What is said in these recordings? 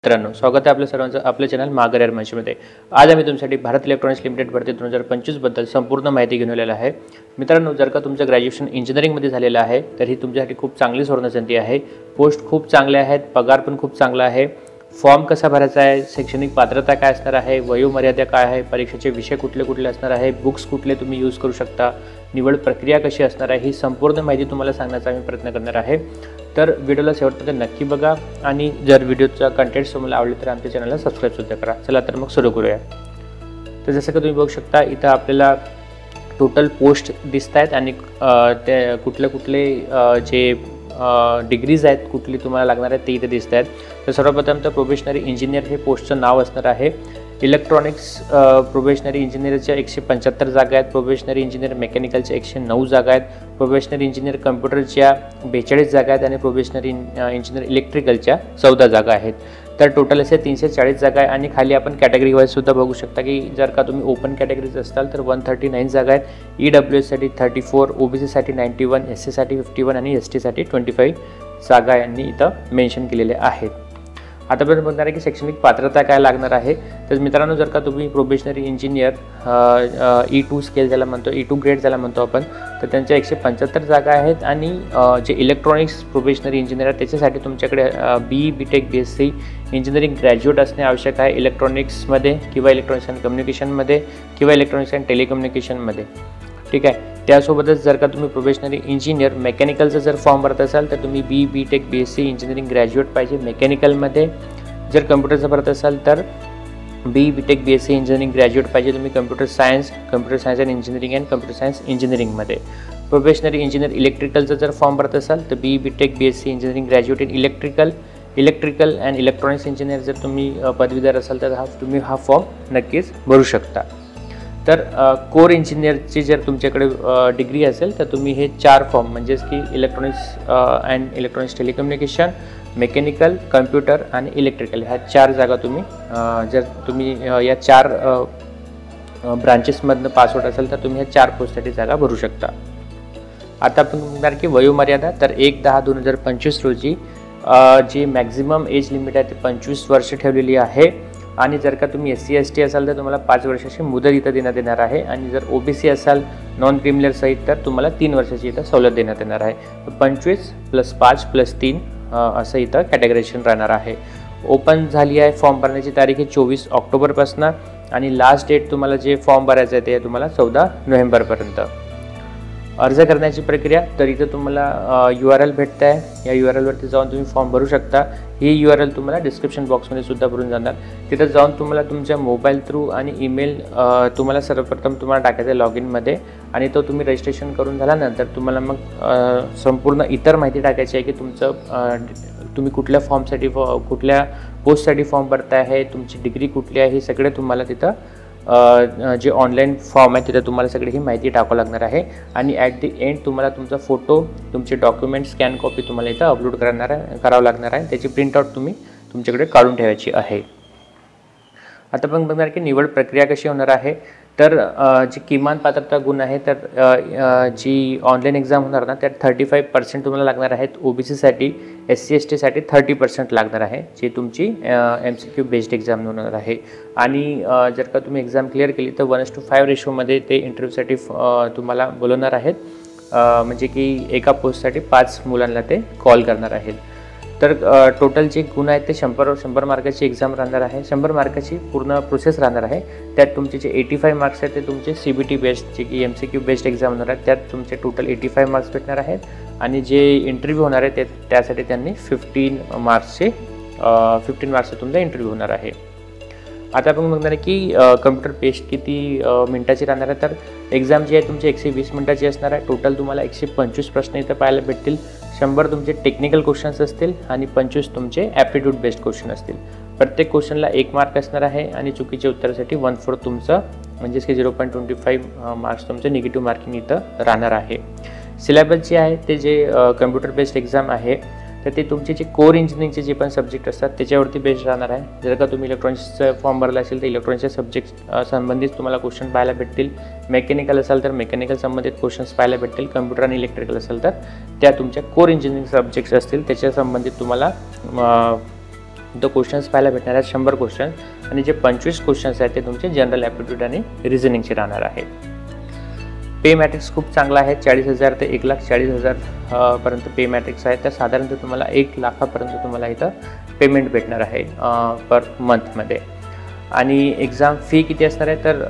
मित्रांनो, स्वागत आहे आपल्या सर्वांचं आपल्या चॅनल मागर एअर मशीनमध्ये। आज आम्ही तुमच्यासाठी भारत इलेक्ट्रॉनिक्स लिमिटेड भरती 2025 बद्दल संपूर्ण माहिती घेऊन आलेला आहे। मित्रांनो, जर का तुमचं ग्रॅज्युएशन इंजिनिअरिंगमध्ये झालेलं आहे तर ही तुमच्यासाठी खूप चांगली सुवर्णसंधी आहे। पोस्ट खूप चांगले आहेत, पगार पण खूप चांगला आहे। फॉर्म कसा भरायचा आहे, शैक्षणिक पात्रता काय असणार आहे, वयोमर्यादा काय आहे, परीक्षेचे विषय कुठले कुठले असणार आहे, बुक्स कुठले तुम्ही यूज करू शकता, निवड प्रक्रिया कशी असणार आहे, ही संपूर्ण माहिती तुम्हाला सांगण्याचा आम्ही प्रयत्न करणार आहे। तर व्हिडिओला शेवटपर्यंत नक्की बघा आणि जर व्हिडिओचा कंटेंट तुम्हाला आवडले तर आमच्या चॅनलला सबस्क्राईब सुद्धा करा। चला तर मग सुरू करूया। तर जसं की तुम्ही बघू शकता इथं आपल्याला टोटल पोस्ट दिसत आहेत आणि ते कुठले जे डिग्रीज आहेत कुठली तुम्हाला लागणार आहेत ते इथे दिसत आहेत। तर सर्वप्रथम तर प्रोबेशनरी इंजिनियर हे पोस्टचं नाव असणार आहे। इलेक्ट्रॉनिक्स प्रोबेशनरी इंजिनियरच्या 175 जागा आहेत, प्रोबेशनरी इंजिनियर मेकॅनिकलच्या 109 जागा आहेत, प्रोबेशनरी इंजिनियर कम्प्युटरच्या 42 जागा आहेत आणि प्रोबेशनरी इंजिनियर इलेक्ट्रिकलच्या 14 जागा आहेत। तर टोटल असे 340 जागा आहे। आणि खाली आपण कॅटेगरी वाईज सुद्धा बघू शकता की जर का तुम्ही ओपन कॅटेगरीज असाल तर 139 जागा आहेत, EWS साठी 34, OBC साठी 91, SC साठी 51 आणि ST साठी 25 जागा यांनी इथं मेन्शन केलेले आहेत। आतापर्यंत बघणार आहे की शैक्षणिक पात्रता काय लागणार आहे। तर मित्रांनो, जर का तुम्ही प्रोबेशनरी इंजिनियर E2 स्केल ज्याला म्हणतो, E2 ग्रेड ज्याला म्हणतो आपण, तर त्यांच्या 175 जागा आहेत। आणि जे इलेक्ट्रॉनिक्स प्रोबेशनरी इंजिनियर आहे त्याच्यासाठी तुमच्याकडे BE BTech BSc engineering graduate असणे आवश्यक आहे, इलेक्ट्रॉनिक्समध्ये किंवा इलेक्ट्रॉनिक्स अँड कम्युनिकेशनमध्ये किंवा इलेक्ट्रॉनिक्स अँड टेलिकम्युनिकेशनमध्ये, ठीक आहे। त्यासोबतच जर का तुम्ही प्रोबेशनरी इंजिनियर मेकॅनिकलचा जर फॉर्म भरत असाल तर तुम्ही BE BTech BSc engineering graduate पाहिजे मेकॅनिकलमध्ये। जर कम्प्युटरचं भरत असाल तर BE BTech BSc engineering graduate पाहिजे तुम्ही computer science and engineering and computer science इंजिनिअरिंगमध्ये। प्रोबेशनरी इंजिनियर इलेक्ट्रिकलचा जर फॉर्म भरत असाल तर BE BTech BSc engineering graduate in electrical and electronics engineer जर तुम्ही पदवीधर असाल तर तुम्ही हा फॉर्म नक्कीच भरू शकता। तर कोर इंजिनियरची जर तुमच्याकडे डिग्री असेल तर तुम्ही हे 4 फॉर्म म्हणजेच की electronics and electronics telecommunication, mechanical, computer आणि इलेक्ट्रिकल ह्या 4 जागा तुम्ही जर तुम्ही या 4 ब्रांचेसमधनं पासआउट असेल तर तुम्ही ह्या 4 पोस्टसाठी जागा भरू शकता। आता आपण म्हणणार की वयोमर्यादा, तर 1/10/2025 रोजी जी मॅक्झिमम एज लिमिट आहे ते 25 वर्ष ठेवलेली आहे। आणि जर का तुम्ही SC ST असाल तर तुम्हाला 5 वर्षाची मुदत इथं देण्यात येणार आहे। आणि जर OBC असाल नॉन क्रिमिनल सहित तर तुम्हाला 3 वर्षाची इथं सवलत देण्यात येणार आहे। 25 + 5 + 3 असं इथं कॅटेगरायझेशन राहणार आहे। ओपन झाली आहे फॉर्म भरण्याची तारीख आहे 24 ऑक्टोबरपासून आणि लास्ट डेट तुम्हाला जे फॉर्म भरायचं आहे ते तुम्हाला 14 नोव्हेंबरपर्यंत। अर्ज करण्याची प्रक्रिया, तर इथं तुम्हाला URL भेटत आहे, या URLवरती जाऊन तुम्ही फॉर्म भरू शकता। ही URL तुम्हाला डिस्क्रिप्शन बॉक्समध्ये सुद्धा भरून जाणार। तिथं जाऊन तुम्हाला तुमच्या मोबाईल थ्रू आणि ईमेल तुम्हाला सर्वप्रथम तुम्हाला टाकायचं आहे लॉगिनमध्ये आणि तो तुम्ही रजिस्ट्रेशन करून झाल्यानंतर तुम्हाला मग संपूर्ण इतर माहिती टाकायची आहे की तुम्ही कुठल्या फॉर्मसाठी कुठल्या पोस्टसाठी फॉर्म भरताय आहे, तुमची डिग्री कुठली आहे, हे सगळे तुम्हाला तिथं जे ऑनलाईन फॉर्म आहे तिथे तुम्हाला सगळी ही माहिती टाकावं लागणार आहे। आणि ॲट दी एंड तुम्हाला तुमचा फोटो, तुमचे डॉक्युमेंट स्कॅन कॉपी तुम्हाला इथं अपलोड करावं लागणार आहे, त्याची प्रिंटआउट तुम्ही तुमच्याकडे काढून ठेवायची आहे। आता पण बघणार की निवड प्रक्रिया कशी होणार आहे। तर जी किमान पात्रता गुण आहे तर जी ऑनलाईन एक्झाम होणार ना त्यात 35% तुम्हाला लागणार आहेत, OBC साठी SC ST साठी 30% लागणार आहे, जी तुमची MCQ बेस्ड एक्झाम होणार आहे। आणि जर का तुम्ही एक्झाम क्लिअर केली तर 1:5 रेशोमध्ये ते इंटरव्ह्यूसाठी तुम्हाला बोलवणार आहेत, म्हणजे की एका पोस्टसाठी 5 मुलांना ते कॉल करणार आहेत। तर टोटल जे गुण आहेत ते 100 मार्काची एक्झाम राहणार आहे, 100 मार्काची पूर्ण प्रोसेस राहणार आहे। त्यात तुमचे जे 85 मार्क्स आहेत ते तुमचे CBT बेस्ड जे की MCQ बेस्ड एक्झाम होणार आहेत त्यात तुमचे टोटल 85 मार्क्स भेटणार आहेत। आणि जे इंटरव्ह्यू होणार आहे त्यासाठी त्यांनी 15 मार्क्सचे तुमचा इंटरव्ह्यू होणार आहे। आता आपण बघणार आहे की कम्प्युटर पेस्ट किती मिनिटाची राहणार आहे। तर एक्झाम जी आहे तुमची 120 मिनिटाची असणार आहे। टोटल तुम्हाला 125 प्रश्न इथं पाहायला भेटतील, 100 तुमचे टेक्निकल क्वेश्चन्स असतील आणि 25 तुमचे ॲप्टिट्यूड बेस्ड क्वेश्चन असतील। प्रत्येक क्वेश्चनला 1 मार्क असणार आहे आणि चुकीच्या उत्तरासाठी 1/4 तुमचं म्हणजेच की 0.25 मार्क्स तुमचं निगेटिव्ह मार्किंग इथं राहणार आहे। सिलेबस जे आहे ते जे कम्प्युटर बेस्ड एक्झाम आहे तर ते तुमचे जे कोर इंजिनिअरिंगचे जे पण सब्जेक्ट असतात त्याच्यावरती बेस्ड राहणार आहे। जर का तुम्ही इलेक्ट्रॉनिक्सचं फॉर्म भरला असेल तर इलेक्ट्रॉनिक्सच्या सब्जेक्ट संबंधित तुम्हाला क्वेश्चन पाहायला भेटतील, मेकॅनिकल असाल तर मेकॅनिकल संबंधित क्वेश्चन्स पाहायला भेटतील, कम्प्युटर आणि इलेक्ट्रिकल असेल तर त्या तुमच्या कोर इंजिनिअरिंग सब्जेक्ट्स असतील त्याच्या संबंधित तुम्हाला तो क्वेश्चन्स पाहायला भेटणार आहेत 100 क्वेश्चन, आणि जे 25 क्वेश्चन्स आहेत ते तुमचे जनरल ॲप्टिट्यूड आणि रिझनिंगचे राहणार आहेत. पे मॅट्रिक्स खूप चांगला आहे. 40,000 ते 1,40,000 पर्यंत पे मॅट्रिक्स आहे. तर साधारणतः तुम्हाला 1 लाखापर्यंत तुम्हाला इथं पेमेंट भेटणार आहे पर मंथमध्ये. आणि एक्झाम फी किती असणार आहे तर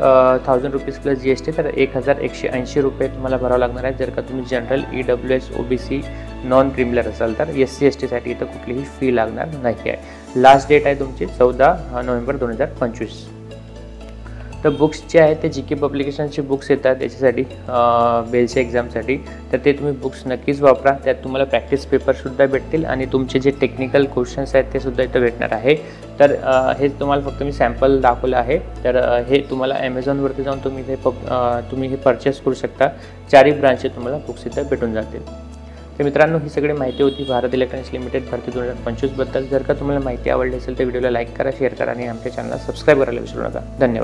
1000 रुपीज प्लस GST, तर 1,180 रुपये तुम्हाला भरावं लागणार आहे जर का तुम्ही general, EWS, OBC, non criminal असाल. तर SC STसाठी इथं कुठलीही फी लागणार नाही आहे. लास्ट डेट आहे तुमची 14 नोव्हेंबर 2025. तर बुक्स जे आहेत ते GK पब्लिकेशनचे बुक्स येतात याच्यासाठी बेलच्या एक्झामसाठी, तर ते तुम्ही बुक्स नक्कीच वापरा. त्यात तुम्हाला प्रॅक्टिस पेपरसुद्धा भेटतील आणि तुमचे जे टेक्निकल क्वेश्चन्स आहेत ते सुद्धा इथं भेटणार आहे. तर हे तुम्हाला फक्त मी सॅम्पल दाखवलं आहे. तर हे तुम्हाला ॲमेझॉनवरती जाऊन तुम्ही हे परचेस करू शकता. 4ही ब्रांचचे तुम्हाला बुक्स इथं भेटून जातील. तर मित्रांनो, ही सगळी माहिती होती भारत इलेक्ट्रॉनिक्स लिमिटेड भरती 2025 बद्दल. जर का तुम्हाला माहिती आवडली असेल तर व्हिडिओला लाईक करा, शेअर करा आणि आमच्या चॅनलला सबस्क्राईब करायला विसरू नका. धन्यवाद.